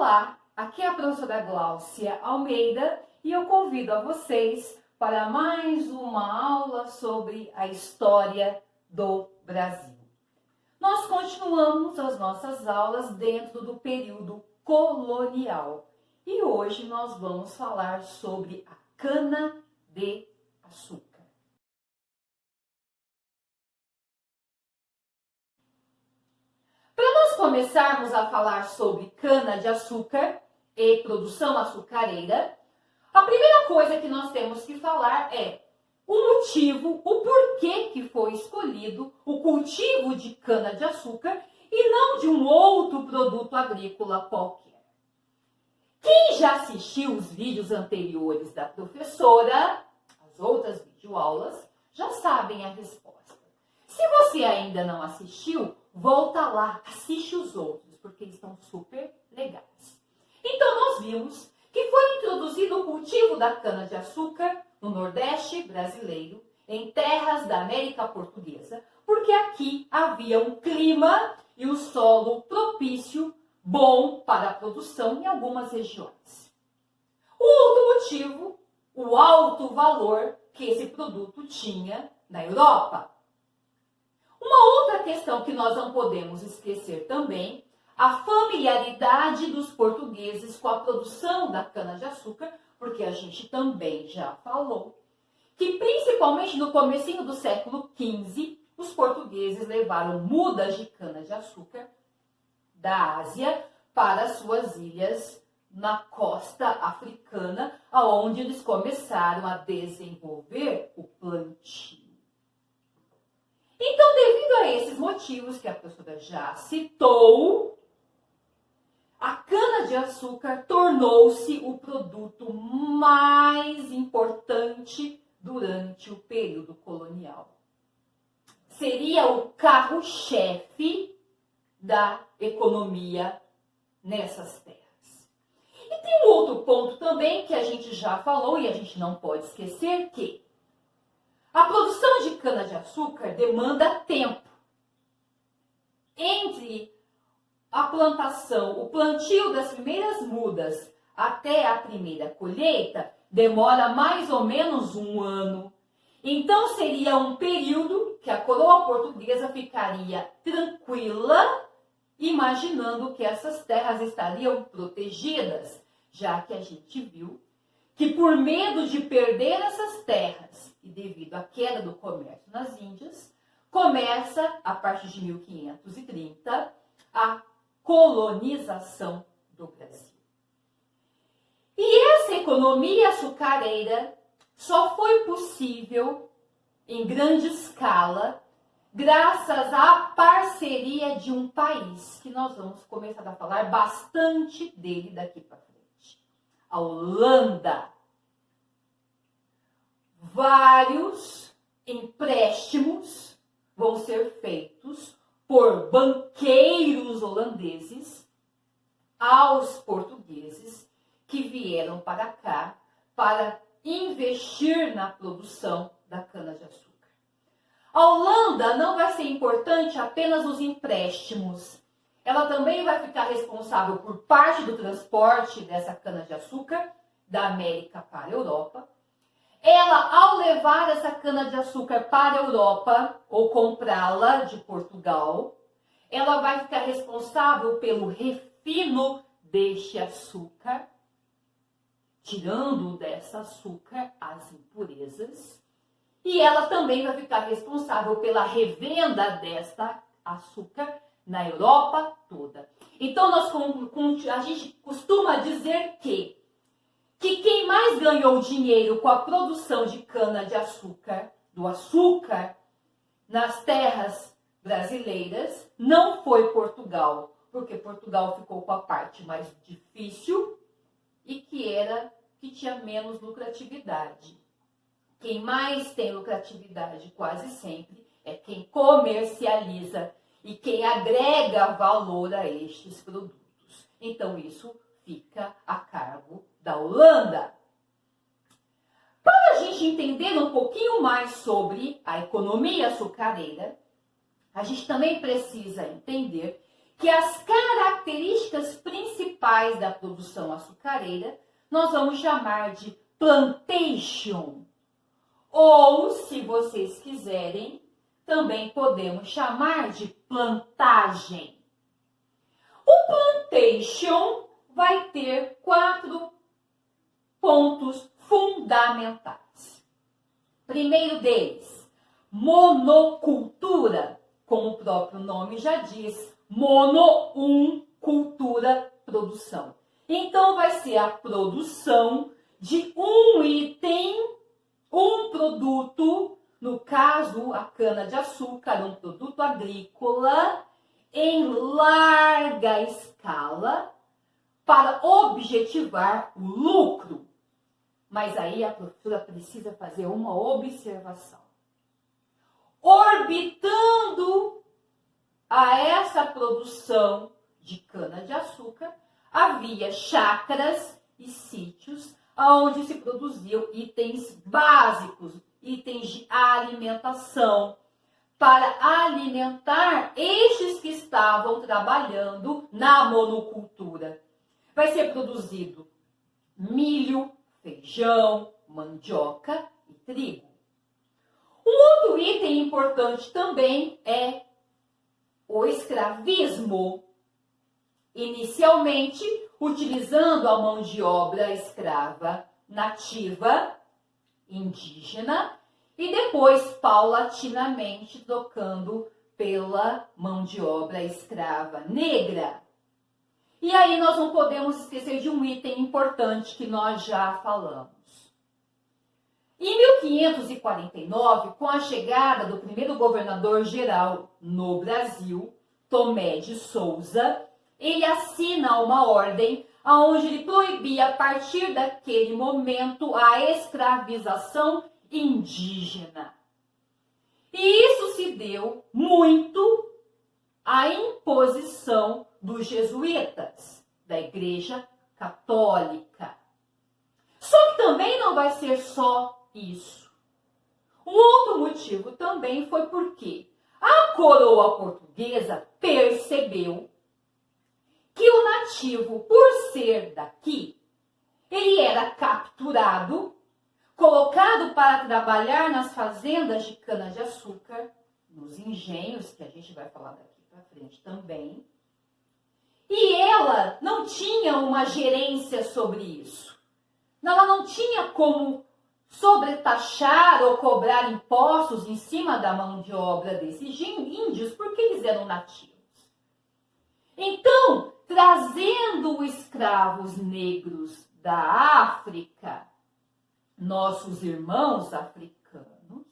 Olá, aqui é a professora Gláucia Almeida e eu convido a vocês para mais uma aula sobre a história do Brasil. Nós continuamos as nossas aulas dentro do período colonial e hoje nós vamos falar sobre a cana-de-açúcar. Para nós começarmos a falar sobre cana-de-açúcar e produção açucareira, a primeira coisa que nós temos que falar é o motivo, o porquê que foi escolhido o cultivo de cana-de-açúcar e não de um outro produto agrícola qualquer. Quem já assistiu os vídeos anteriores da professora, as outras videoaulas, já sabem a resposta. Se você ainda não assistiu, volta lá, assiste os outros, porque eles estão super legais. Então, nós vimos que foi introduzido o cultivo da cana-de-açúcar no Nordeste brasileiro, em terras da América Portuguesa, porque aqui havia um clima e um solo propício, bom para a produção em algumas regiões. O outro motivo, o alto valor que esse produto tinha na Europa. Uma outra questão que nós não podemos esquecer também, a familiaridade dos portugueses com a produção da cana-de-açúcar, porque a gente também já falou que principalmente no comecinho do século XV, os portugueses levaram mudas de cana-de-açúcar da Ásia para suas ilhas na costa africana, aonde eles começaram a desenvolver o plantio. Então, devido a esses motivos que a professora já citou, a cana-de-açúcar tornou-se o produto mais importante durante o período colonial. Seria o carro-chefe da economia nessas terras. E tem um outro ponto também que a gente já falou e a gente não pode esquecer que a produção de cana-de-açúcar demanda tempo. Entre a plantação, o plantio das primeiras mudas até a primeira colheita, demora mais ou menos um ano. Então, seria um período que a coroa portuguesa ficaria tranquila, imaginando que essas terras estariam protegidas, já que a gente viu que por medo de perder essas terras e devido à queda do comércio nas Índias, começa, a partir de 1530, a colonização do Brasil. E essa economia açucareira só foi possível em grande escala graças à parceria de um país que nós vamos começar a falar bastante dele daqui para frente. A Holanda. Vários empréstimos vão ser feitos por banqueiros holandeses aos portugueses que vieram para cá para investir na produção da cana-de-açúcar. A Holanda não vai ser importante apenas nos empréstimos. Ela também vai ficar responsável por parte do transporte dessa cana-de-açúcar da América para a Europa. Ela, ao levar essa cana-de-açúcar para a Europa ou comprá-la de Portugal, ela vai ficar responsável pelo refino deste açúcar, tirando dessa açúcar as impurezas. E ela também vai ficar responsável pela revenda desta açúcar na Europa toda. Então, a gente costuma dizer que quem mais ganhou dinheiro com a produção de cana-de-açúcar, do açúcar, nas terras brasileiras, não foi Portugal, porque Portugal ficou com a parte mais difícil e que tinha menos lucratividade. Quem mais tem lucratividade quase sempre é quem comercializa e quem agrega valor a estes produtos. Então, isso fica a cargo da Holanda. Para a gente entender um pouquinho mais sobre a economia açucareira, a gente também precisa entender que as características principais principais da produção açucareira, nós vamos chamar de plantation. Ou, se vocês quiserem, também podemos chamar de plantagem. O plantation vai ter 4 pontos fundamentais. Primeiro deles, monocultura. Como o próprio nome já diz, cultura, produção. Então, vai ser a produção de um item, um produto, no caso, a cana-de-açúcar, um produto agrícola, em larga escala, para objetivar o lucro. Mas aí a professora precisa fazer uma observação. Orbitando a essa produção de cana-de-açúcar, havia chácaras e sítios onde se produziam itens básicos, itens de alimentação, para alimentar estes que estavam trabalhando na monocultura. Vai ser produzido milho, feijão, mandioca e trigo. Um outro item importante também é o escravismo. Inicialmente, utilizando a mão de obra escrava nativa, indígena, e depois, paulatinamente, trocando pela mão de obra escrava negra. E aí nós não podemos esquecer de um item importante que nós já falamos. Em 1549, com a chegada do primeiro governador-geral no Brasil, Tomé de Souza, ele assina uma ordem onde ele proibia, a partir daquele momento, a escravização indígena. E isso se deu muito à imposição dos jesuítas, da Igreja Católica. Só que também não vai ser só isso. Um outro motivo também foi porque a coroa portuguesa percebeu que o nativo, por ser daqui, ele era capturado, colocado para trabalhar nas fazendas de cana-de-açúcar, nos engenhos, que a gente vai falar daqui para frente também. E ela não tinha uma gerência sobre isso. Ela não tinha como sobretaxar ou cobrar impostos em cima da mão de obra desses índios, porque eles eram nativos. Então, trazendo escravos negros da África, nossos irmãos africanos,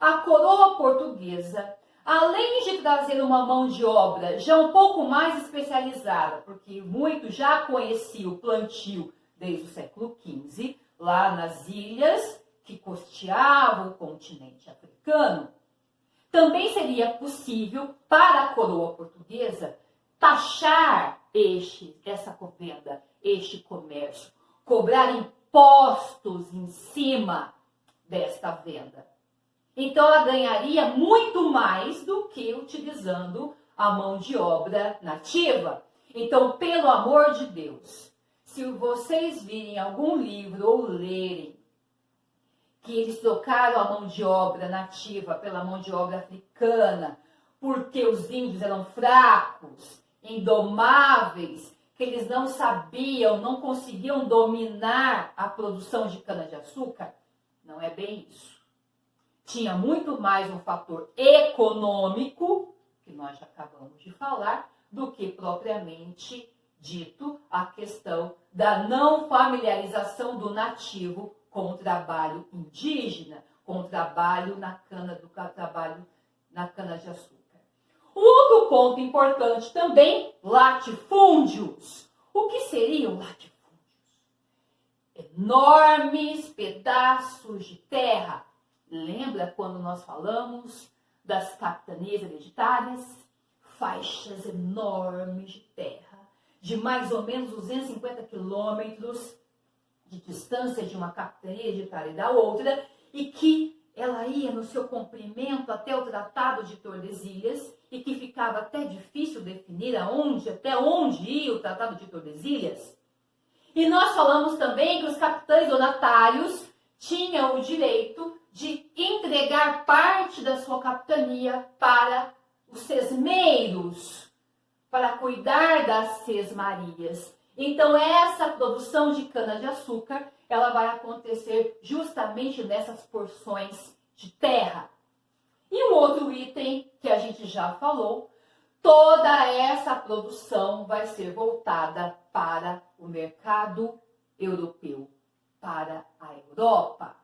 a coroa portuguesa, além de trazer uma mão de obra já um pouco mais especializada, porque muitos já conheciam o plantio desde o século XV, lá nas ilhas que costeavam o continente africano, também seria possível para a coroa portuguesa taxar essa venda, este comércio, cobrar impostos em cima desta venda. Então, ela ganharia muito mais do que utilizando a mão de obra nativa. Então, pelo amor de Deus, se vocês virem algum livro ou lerem que eles trocaram a mão de obra nativa pela mão de obra africana, porque os índios eram fracos, indomáveis, que eles não sabiam, não conseguiam dominar a produção de cana-de-açúcar, não é bem isso. Tinha muito mais um fator econômico, que nós já acabamos de falar, do que propriamente dito a questão da não familiarização do nativo com o trabalho indígena, com o trabalho na cana-de-açúcar. Um outro ponto importante também, latifúndios. O que seriam latifúndios? Enormes pedaços de terra. Lembra quando nós falamos das capitanias hereditárias? Faixas enormes de terra, de mais ou menos 250 quilômetros de distância de uma capitania hereditária e da outra, e que ela ia no seu comprimento até o Tratado de Tordesilhas e que ficava até difícil definir até onde ia o Tratado de Tordesilhas. E nós falamos também que os capitães donatários tinham o direito de entregar parte da sua capitania para os sesmeiros, para cuidar das sesmarias. Então, essa produção de cana-de-açúcar, ela vai acontecer justamente nessas porções de terra. E um outro item que a gente já falou, toda essa produção vai ser voltada para o mercado europeu, para a Europa.